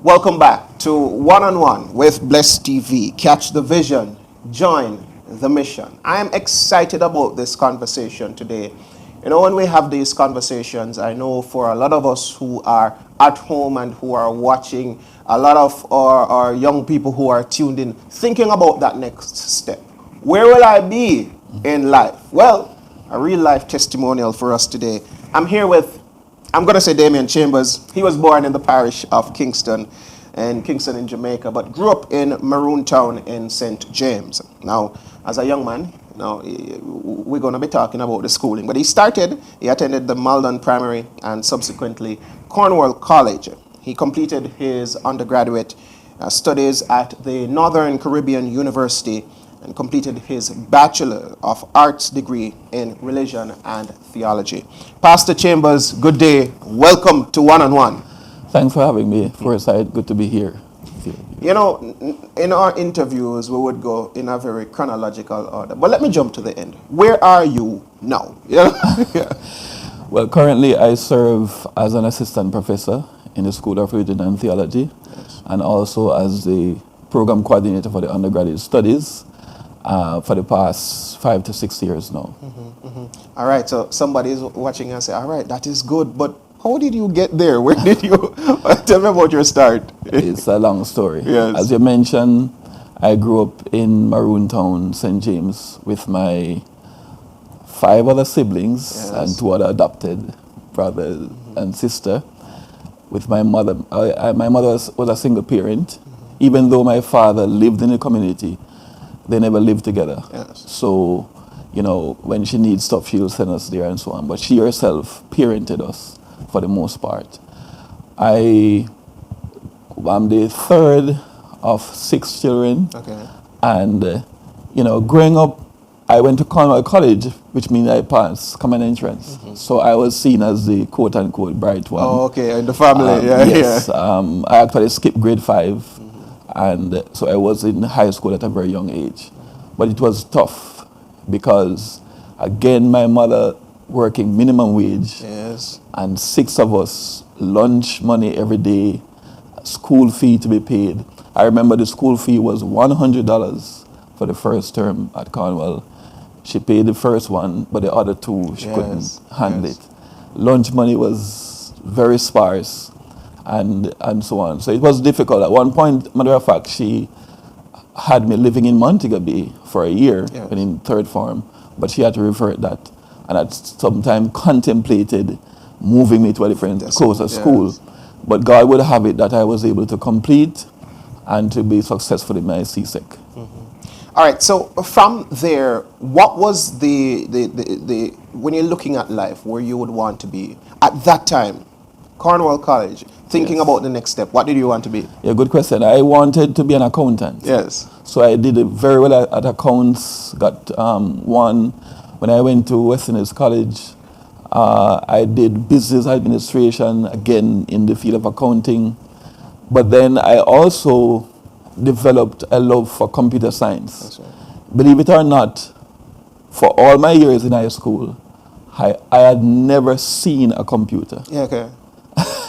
Welcome back to One on One with Bless TV. Catch the vision, join the mission. I am excited about this conversation today. You know, when we have these conversations, I know for a lot of us who are at home and who are watching, a lot of our young people who are tuned in, thinking about that next step. Where will I be in life? Well, a real life testimonial for us today. I'm going to say Damian Chambers. He was born in the parish of Kingston in Jamaica, but grew up in Maroon Town in St. James. Now, as a young man, we're going to be talking about the schooling. But he attended the Malden Primary and subsequently Cornwall College. He completed his undergraduate studies at the Northern Caribbean University and completed his Bachelor of Arts degree in Religion and Theology. Pastor Chambers, good day. Welcome to One on One. Thanks for having me. Forsyth, good to be here. You know, in our interviews, we would go in a very chronological order. But let me jump to the end. Where are you now? Yeah. Well, currently I serve as an assistant professor in the School of Religion and Theology, yes, and also as the program coordinator for the undergraduate studies for the past 5 to 6 years now. All right, so somebody is watching and say, all right, that is good, but how did you get there? Where did you, tell me about your start. It's a long story. Yes. As you mentioned, I grew up in Maroon Town, St. James, with my 5 other siblings, yes, and 2 other adopted brothers and sister. With my mother, my mother was a single parent. Even though my father lived in the community, they never lived together. Yes. So, you know, when she needs stuff, she'll send us there and so on. But she herself parented us for the most part. I'm the third of 6 children. Okay. And, growing up, I went to Cornwall College, which means I passed common entrance. So I was seen as the quote-unquote bright one. Oh, okay, in the family, Yes, yeah. I actually skipped grade 5. And so I was in high school at a very young age. But it was tough because, again, my mother working minimum wage, yes, and 6 of us, lunch money every day, school fee to be paid. I remember the school fee was $100 for the first term at Cornwall. She paid the first one, but the other 2 she couldn't handle it. Lunch money was very sparse. And so on. So it was difficult. At one point, matter of fact, she had me living in Montego Bay for a year, yes, when in 3rd form, but she had to revert that. And at some time contemplated moving me to a different closer school. But God would have it that I was able to complete and to be successful in my CSEC. All right, so from there, what was the when you're looking at life, where you would want to be at that time? Cornwall College, thinking, yes, about the next step. What did you want to be? Yeah, good question. I wanted to be an accountant. Yes. So I did very well at accounts, got 1. When I went to Western Hills College, I did business administration, again in the field of accounting. But then I also developed a love for computer science. That's right. Believe it or not, for all my years in high school, I had never seen a computer. Yeah, okay.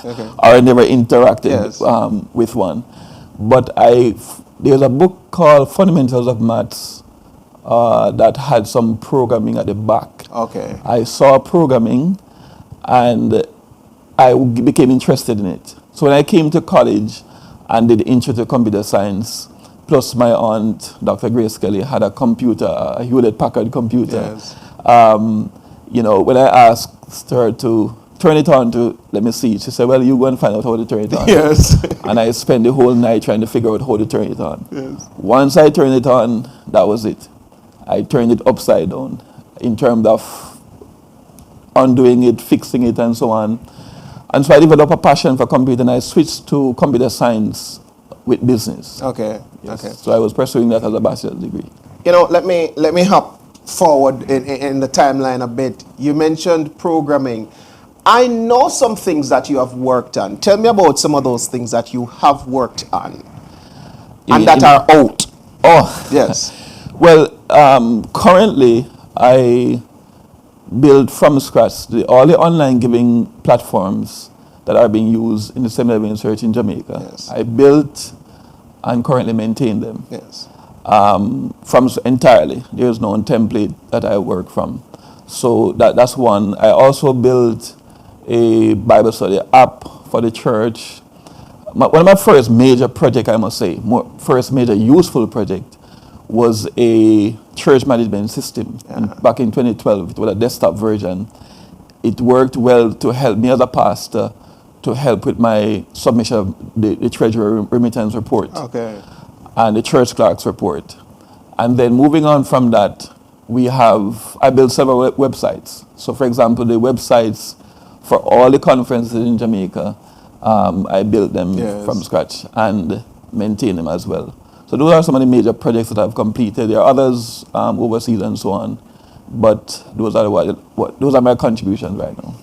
Okay. Or I never interacted, yes, with one. But there's a book called Fundamentals of Maths that had some programming at the back. Okay. I saw programming and I became interested in it. So when I came to college and did Intro to Computer Science, plus my aunt, Dr. Grace Kelly, had a computer, a Hewlett-Packard computer. Yes. When I asked her to turn it on to let me see, she said, well, you go and find out how to turn it on. Yes. And I spent the whole night trying to figure out how to turn it on. Yes. Once I turned it on, that was it. I turned it upside down in terms of undoing it, fixing it, and so on. And so I developed a passion for computer, and I switched to computer science with business. Okay. Yes. Okay. So I was pursuing that as a bachelor's degree. You know, let me hop forward in the timeline a bit. You mentioned programming. I know some things that you have worked on. Tell me about some of those things that you have worked on and that are out. Oh, yes. Well, currently I build from scratch all the online giving platforms that are being used in the 7-Eleven Church in Jamaica. Yes. I built and currently maintain them. Yes. From entirely. There is no template that I work from. So that's one. I also built a Bible study app for the church. One of my first major project, I must say, first major useful project was a church management system. And back in 2012, it was a desktop version. It worked well to help me as a pastor to help with my submission of the treasury remittance report. Okay. And the church clerk's report. And then moving on from that, I built several websites. So for example, the websites for all the conferences in Jamaica, I built them from scratch and maintain them as well. So those are some of the major projects that I've completed. There are others overseas and so on, but those are my contributions right now.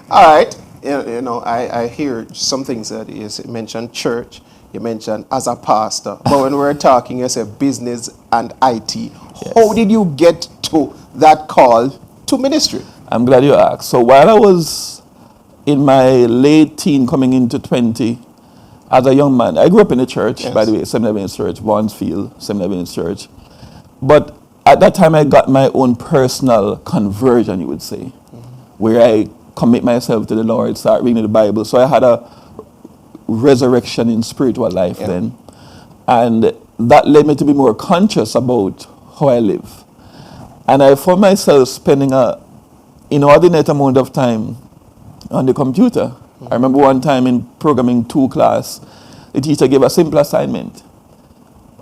All right. You know, I hear some things that you mentioned church, you mentioned as a pastor, but when we're talking, you said business and IT. Yes. How did you get to that call to ministry? I'm glad you asked. So while I was in my late teen coming into 20, as a young man, I grew up in the church, yes. By the way, 7-Eleven Church, Vaughansfield, 7-Eleven Church. But at that time, I got my own personal conversion, you would say, where I commit myself to the Lord, start reading the Bible. So I had a resurrection in spiritual life then. And that led me to be more conscious about how I live. And I found myself spending an inordinate amount of time on the computer. I remember one time in programming 2 class, the teacher gave a simple assignment.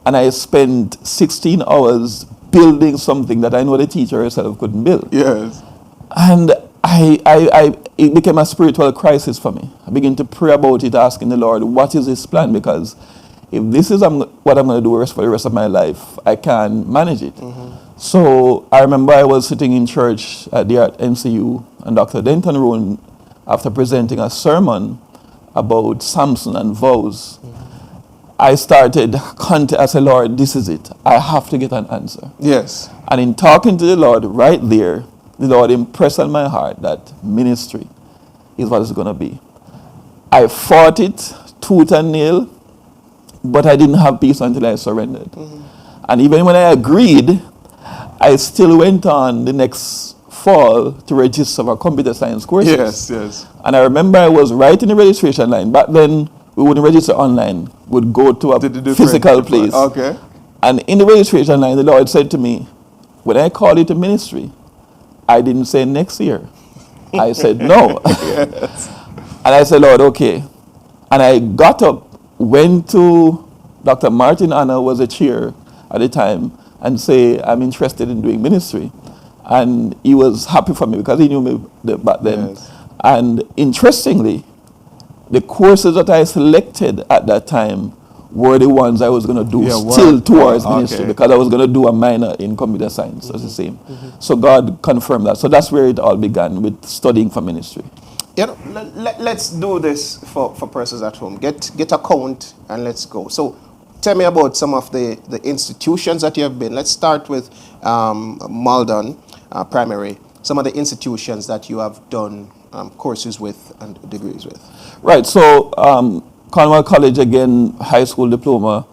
And I spent 16 hours building something that I know the teacher herself couldn't build. Yes. And it became a spiritual crisis for me. I began to pray about it, asking the Lord, what is His plan? Because if this is what I'm going to do for the rest of my life, I can't manage it. So I remember I was sitting in church at NCU, and Dr. Denton Rowan, after presenting a sermon about Samson and vows, I started, I said, Lord, this is it. I have to get an answer. Yes. And in talking to the Lord right there, the Lord impressed on my heart that ministry is what it's going to be. I fought it tooth and nail, but I didn't have peace until I surrendered. And even when I agreed, I still went on the next fall to register for computer science courses. Yes, yes. And I remember I was right in the registration line. Back then, we wouldn't register online. We'd go to a physical place. Okay. And in the registration line, the Lord said to me, when I call you to ministry, I didn't say next year. I said no. Yes. And I said, Lord, okay. And I got up, went to Dr. Martin Anna, was a chair at the time, and say, I'm interested in doing ministry. And he was happy for me because he knew me back then. Yes. And interestingly, the courses that I selected at that time were the ones I was going to do towards ministry, because I was going to do a minor in computer science. That's the same. So God confirmed that. So that's where it all began, with studying for ministry. You know, let's do this for persons at home. Get a count and let's go. So tell me about some of the institutions that you have been. Let's start with Malden Primary. Some of the institutions that you have done courses with and degrees with. Right. So Cornwall College, again, high school diploma.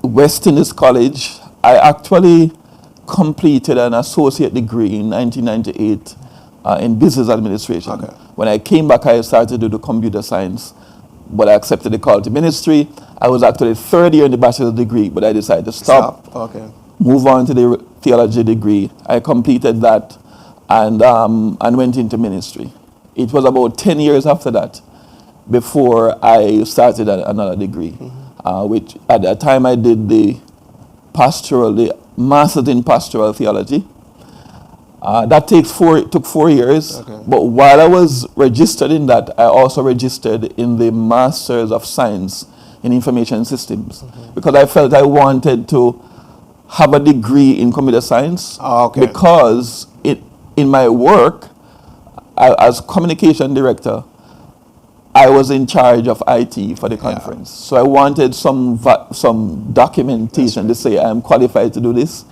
West Indies College, I actually completed an associate degree in 1998 in business administration. Okay. When I came back, I started to do the computer science, but I accepted the call to ministry. I was actually third year in the bachelor's degree, but I decided to stop. Okay. Move on to the theology degree. I completed that and went into ministry. It was about 10 years after that before I started another degree, which at that time I did the master's in pastoral theology. That took 4 years, but while I was registered in that, I also registered in the Masters of Science in Information Systems, because I felt I wanted to have a degree in computer science, because in my work as communication director, I was in charge of IT for the conference. So I wanted some documentation to say I'm qualified to do this.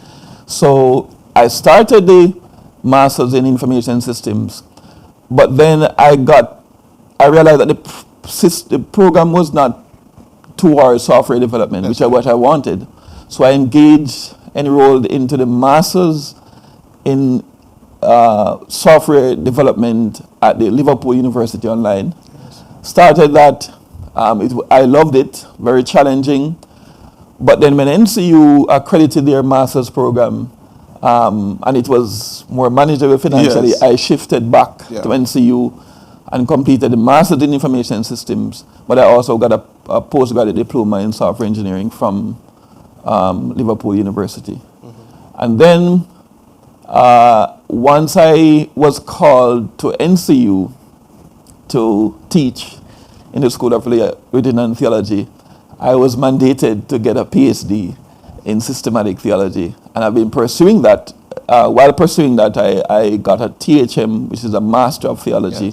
So I started the Masters in Information Systems, But then I realized that the program was not towards software development, which is what I wanted. So I enrolled into the Masters in Software Development at the Liverpool University Online. Started that. I loved it, very challenging. But then when NCU accredited their master's program, and it was more manageable financially, I shifted back to NCU and completed the master's in information systems. But I also got a postgraduate diploma in software engineering from Liverpool University. And then once I was called to NCU to teach in the School of Religion and Theology, I was mandated to get a PhD in systematic theology. And I've been pursuing that. While pursuing that, I got a THM, which is a Master of Theology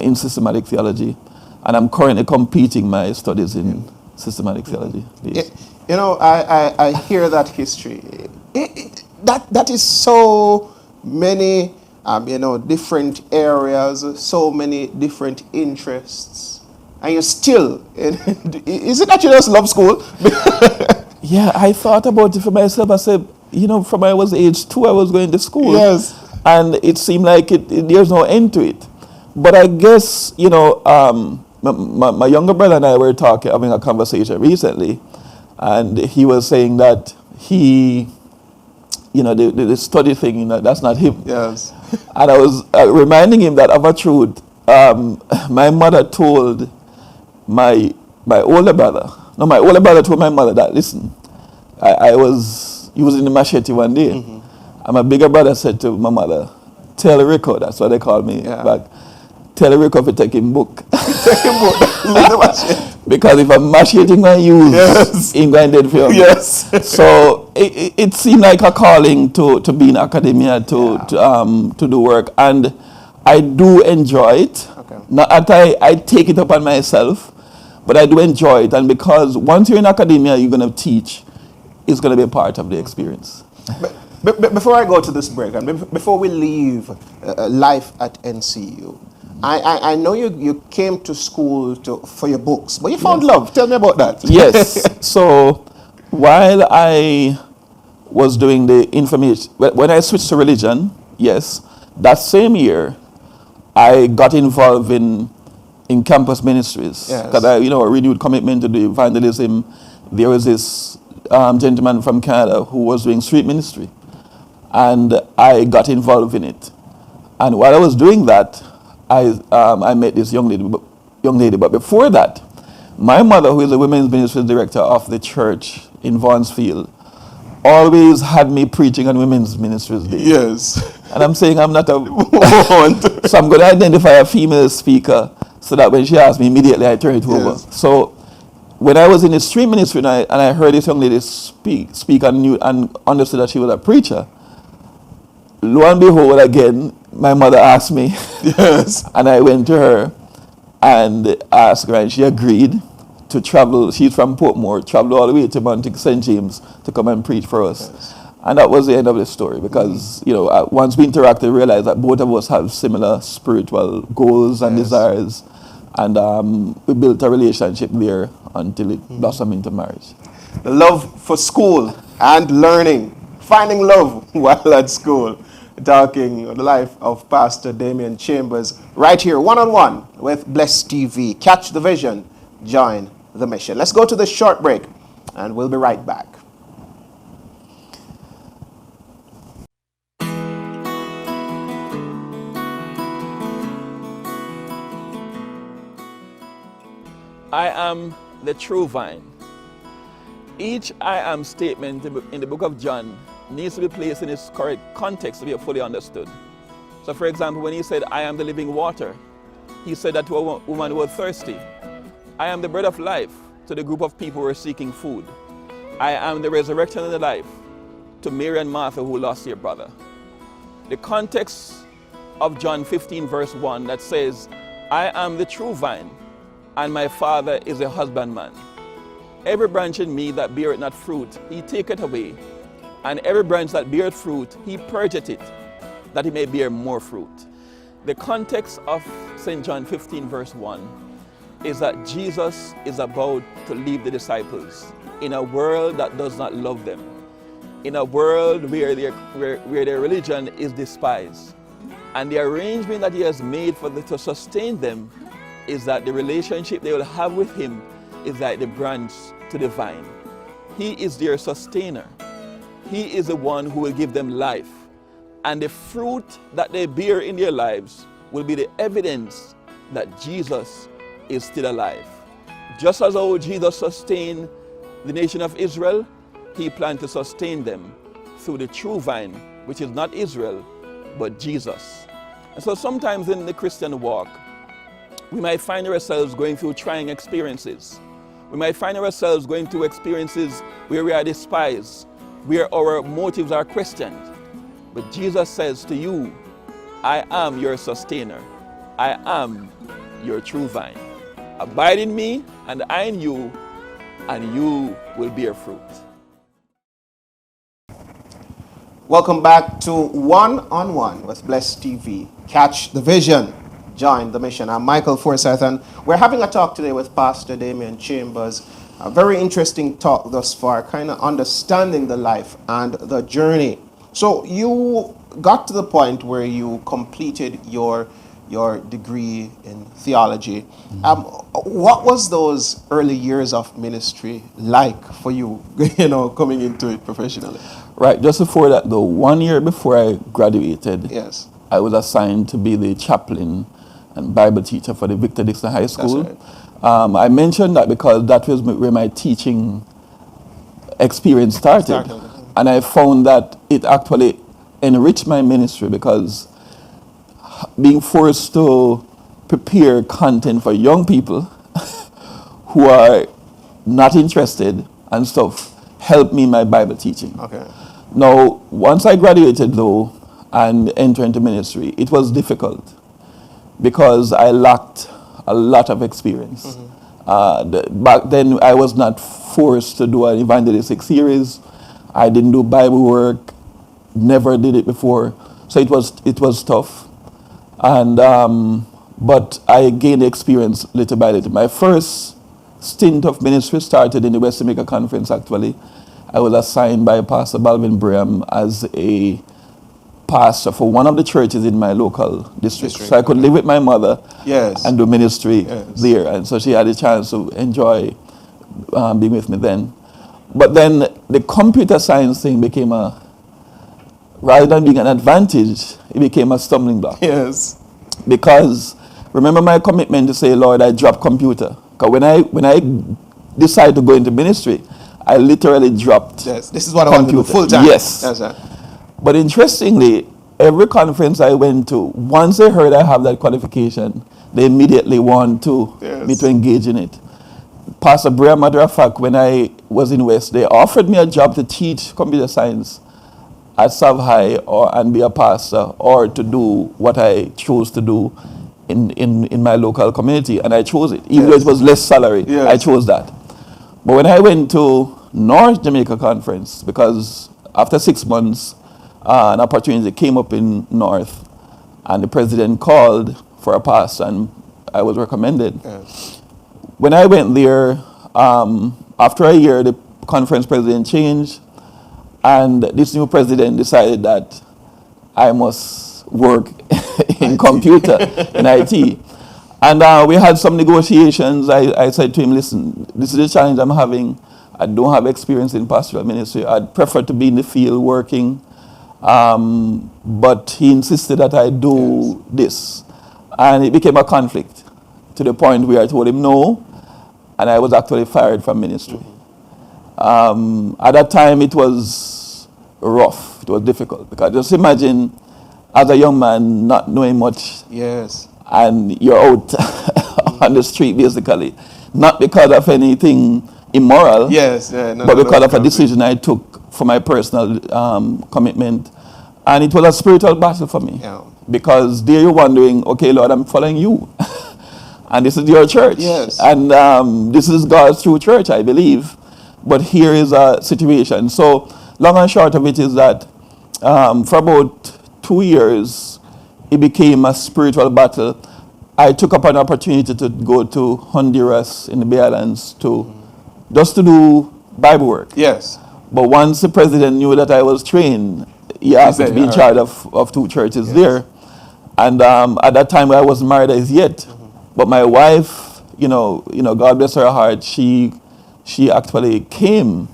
in systematic theology. And I'm currently completing my studies in systematic theology. You know, I hear that history. That is so many, different areas, so many different interests. And you're still, is it that you just love school? Yeah, I thought about it for myself. I said, from I was age 2, I was going to school. Yes. And it seemed like there's no end to it. But I guess, my younger brother and I were having a conversation recently. And he was saying that he, the study thing, that's not him. Yes. And I was reminding him that of a truth. My mother told my older brother told my mother that, listen, I was using the machete one day. And my bigger brother said to my mother, tell Rico, that's what they call me back, tell Rico to take him book. Take him book, leave the machete. Because if I'm macheting my use, he's going dead for me. Yes. So it seemed like a calling to be in academia, to do work. And I do enjoy it. Okay. Not that I take it upon myself, but I do enjoy it. And because once you're in academia, you're going to teach, it's going to be a part of the experience. But before I go to this break, and before we leave life at NCU, I know you came to school for your books, but you found love. Tell me about that. Yes. So while I was doing the information, when I switched to religion, that same year, I got involved in campus ministries because I, a renewed commitment to do evangelism. There was this gentleman from Canada who was doing street ministry, and I got involved in it. And while I was doing that, I met this young lady. But before that, my mother, who is the women's ministry director of the church in Vaughansfield, always had me preaching on women's ministries day. Yes. And I'm saying I'm not a so I'm going to identify a female speaker so that when she asks me, immediately I turn it over. So when I was in the street ministry and I heard this young lady speak and knew and understood that she was a preacher, lo and behold, again, my mother asked me. Yes. And I went to her and asked her, and she agreed to travel. She's from Portmore, travel all the way to Montague St. James to come and preach for us. Yes. And that was the end of the story because, once we interacted, we realized that both of us have similar spiritual goals and desires. And we built a relationship there until it blossomed into marriage. The love for school and learning, finding love while at school. Talking on the life of Pastor Damian Chambers right here, one-on-one with Bless TV. Catch the vision, join the mission. Let's go to the short break and we'll be right back. I am the true vine. Each I am statement in the book of John needs to be placed in its correct context to be fully understood. So for example, when he said, I am the living water, he said that to a woman who was thirsty. I am the bread of life to the group of people who are seeking food. I am the resurrection and the life to Mary and Martha who lost their brother. The context of John 15 verse 1 that says, I am the true vine and my Father is a husbandman. Every branch in me that beareth not fruit, he taketh away. And every branch that beareth fruit, he purgeth it, that he may bear more fruit. The context of St. John 15 verse 1 is that Jesus is about to leave the disciples in a world that does not love them, in a world where their religion is despised. And the arrangement that he has made to sustain them is that the relationship they will have with him is like the branch to the vine. He is their sustainer. He is the one who will give them life. And the fruit that they bear in their lives will be the evidence that Jesus is still alive. Just as how Jesus sustained the nation of Israel, he planned to sustain them through the true vine, which is not Israel, but Jesus. And so sometimes in the Christian walk, we might find ourselves going through trying experiences. We might find ourselves going through experiences where we are despised, where our motives are questioned. But Jesus says to you, I am your sustainer. I am your true vine. Abide in me and I in you, and you will bear fruit. Welcome back to One-on-One with Bless TV. Catch the vision, join the mission. I'm Michael Forsyth, and we're having a talk today with Pastor Damian Chambers. A very interesting talk thus far, kind of understanding the life and the journey. So you got to the point where you completed your degree in theology. What was those early years of ministry like for you, coming into it professionally? Right, just before that though, 1 year before I graduated, Yes. I was assigned to be the chaplain and Bible teacher for the Victor Dixon High School. That's right. I mentioned that because that was where my teaching experience started. And I found that it actually enriched my ministry because being forced to prepare content for young people who are not interested and stuff helped me in my Bible teaching. Okay. Now, once I graduated though and entered into ministry, it was difficult because I lacked a lot of experience. Back then, I was not forced to do an evangelistic series. I didn't do Bible work, never did it before, so it was tough. And but I gained experience little by little. My first stint of ministry started in the West Jamaica Conference. Actually, I was assigned by Pastor Balvin Braham as a pastor for one of the churches in my local district. So I could live with my mother, yes, and do ministry, yes, there. And so she had a chance to enjoy being with me then. But then the computer science thing became rather than being an advantage, it became a stumbling block. Yes. Because remember my commitment to say, Lord, I dropped computer. Because when I decided to go into ministry, I literally dropped. Yes, this is what I want to do full time. Yes. That's right. But interestingly, every conference I went to, once they heard I have that qualification, they immediately want to me to engage in it. Pastor Brea, matter of fact, when I was in West, they offered me a job to teach computer science at Sav High and be a pastor, or to do what I chose to do in my local community, and I chose it. Even though it was less salary, I chose that. But when I went to North Jamaica Conference, because after 6 months, an opportunity came up in North, and the president called for a pastor, and I was recommended. Yes. When I went there, after a year, the conference president changed, and this new president decided that I must work in computer, in IT. And we had some negotiations. I said to him, listen, this is the challenge I'm having. I don't have experience in pastoral ministry. I'd prefer to be in the field working. But he insisted that I do this. And it became a conflict to the point where I told him no, and I was actually fired from ministry. At that time, it was rough. It was difficult, because just imagine, as a young man, not knowing much, and you're out on the street, basically, not because of anything immoral, but because of a decision I took for my personal commitment. And it was a spiritual battle for me, because there you're wondering, okay, Lord, I'm following you. And this is your church. And this is God's true church, I believe. But here is a situation. So long and short of it is that for about 2 years, it became a spiritual battle. I took up an opportunity to go to Honduras in the Bay Islands just to do Bible work. Yes. But once the president knew that I was trained, he asked me to be in charge of two churches there. And at that time, I wasn't married as yet. But my wife, God bless her heart, she actually came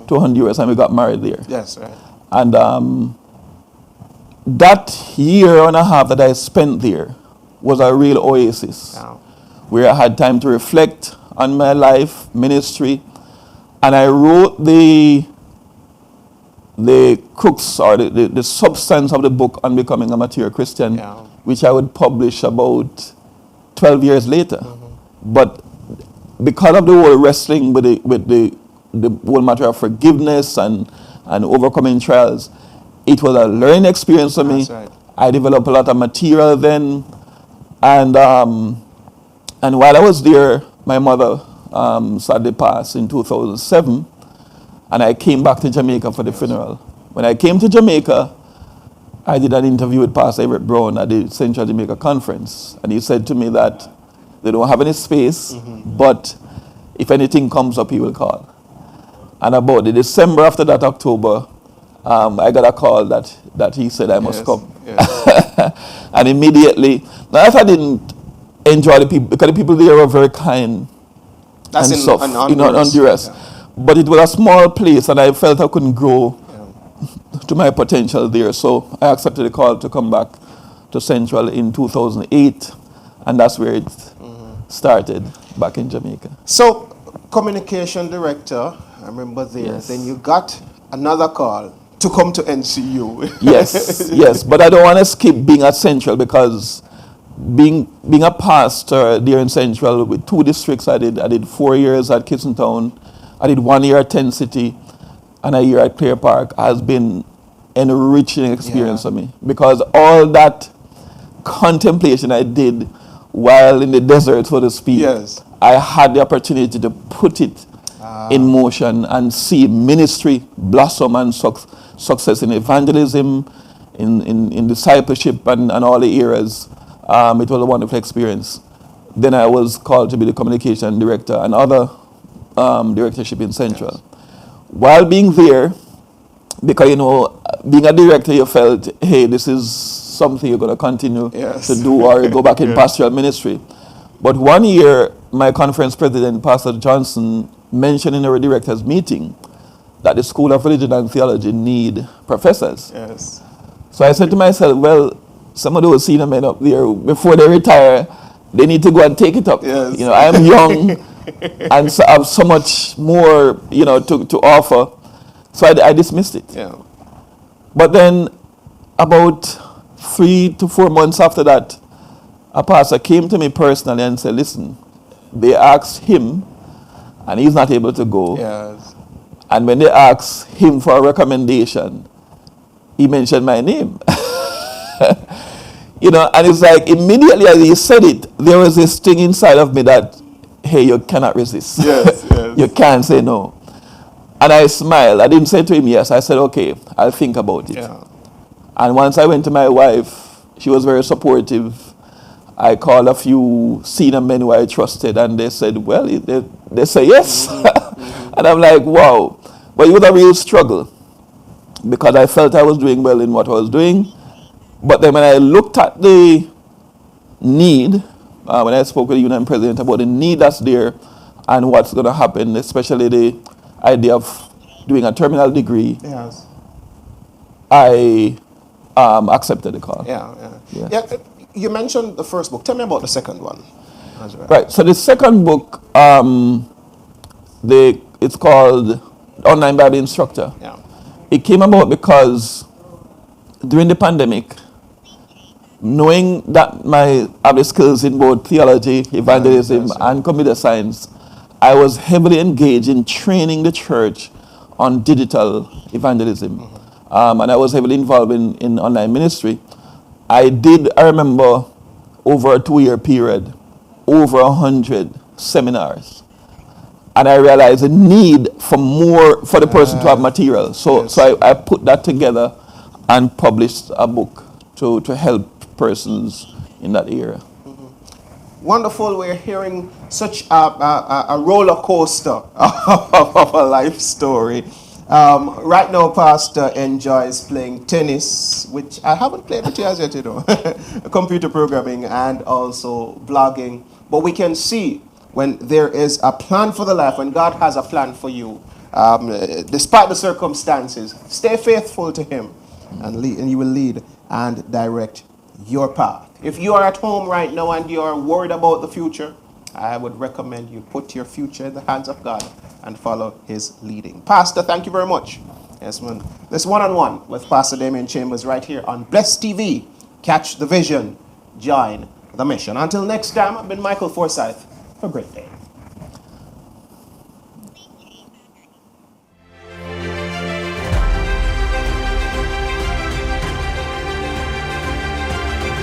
to Honduras and we got married there. Yes, right. And that year and a half that I spent there was a real oasis, where I had time to reflect on my life, ministry, and I wrote the crux or the substance of the book on becoming a mature Christian, which I would publish about 12 years later. But because of the whole wrestling with the whole matter of forgiveness and overcoming trials, it was a learning experience for me. Right. I developed a lot of material then, and while I was there, my mother sadly passed in 2007, and I came back to Jamaica for the funeral. When I came to Jamaica, I did an interview with Pastor Everett Brown at the Central Jamaica Conference, and he said to me that they don't have any space, but if anything comes up, he will call. And about the December after that, October, I got a call that he said I must come. Yes. And immediately, now if I didn't enjoy the people, because the people there were very kind. That's and in soft, Honduras. But it was a small place and I felt I couldn't grow to my potential there. So I accepted the call to come back to Central in 2008, and that's where it started back in Jamaica. So, communication director, I remember there, Yes. then you got another call to come to NCU. Yes, but I don't want to skip being at Central, because being a pastor there in Central with 2 districts, I did 4 years at Kitson Town, I did 1 year at Tent City, and a year at Clear Park has been an enriching experience for me, because all that contemplation I did while in the desert, so to speak, I had the opportunity to put it in motion and see ministry blossom and success in evangelism, in discipleship and all the areas. It was a wonderful experience. Then I was called to be the communication director and other directorship in Central. While being there, because being a director, you felt, hey, this is something you're going to continue to do, or go back in pastoral ministry. But 1 year, my conference president, Pastor Johnson, mentioned in our directors meeting that the School of Religion and Theology need professors. Yes. So I said to myself, well, some of those senior men up there, before they retire, they need to go and take it up. Yes. I am young and so I have so much more, to offer. So I dismissed it. Yeah. But then about 3 to 4 months after that, a pastor came to me personally and said, listen, they asked him and he's not able to go. Yes. And when they asked him for a recommendation, he mentioned my name. And it's like immediately as he said it, there was this thing inside of me that, hey, you cannot resist. Yes. You can't say no. And I smiled. I didn't say to him yes. I said, okay, I'll think about it. Yeah. And once I went to my wife, she was very supportive. I called a few senior men who I trusted, and they said, well, they say yes. And I'm like, wow. But it was a real struggle, because I felt I was doing well in what I was doing. But then when I looked at the need, when I spoke with the union president about the need that's there and what's going to happen, especially the idea of doing a terminal degree, Yes. I accepted the call. Yeah. You mentioned the first book. Tell me about the second one. Right. So the second book, it's called Online Bible Instructor. Yeah. It came about because during the pandemic, knowing that I have the skills in both theology, evangelism, and computer science, I was heavily engaged in training the church on digital evangelism. And I was heavily involved in online ministry. I remember, over a 2-year period, over 100 seminars. And I realized the need for the person to have material. So I put that together and published a book to help persons in that area. Wonderful. We're hearing such a roller coaster of a life story. Right now, Pastor enjoys playing tennis, which I haven't played with you as yet, computer programming and also blogging. But we can see when there is a plan for the life, when God has a plan for you, despite the circumstances, stay faithful to Him and He will lead and direct your path. If you are at home right now and you are worried about the future, I would recommend you put your future in the hands of God and follow His leading. Pastor, thank you very much. Yes, man. This one-on-one with Pastor Damian Chambers right here on Blessed TV. Catch the vision, join the mission. Until next time, I've been Michael Forsyth. Have a great day.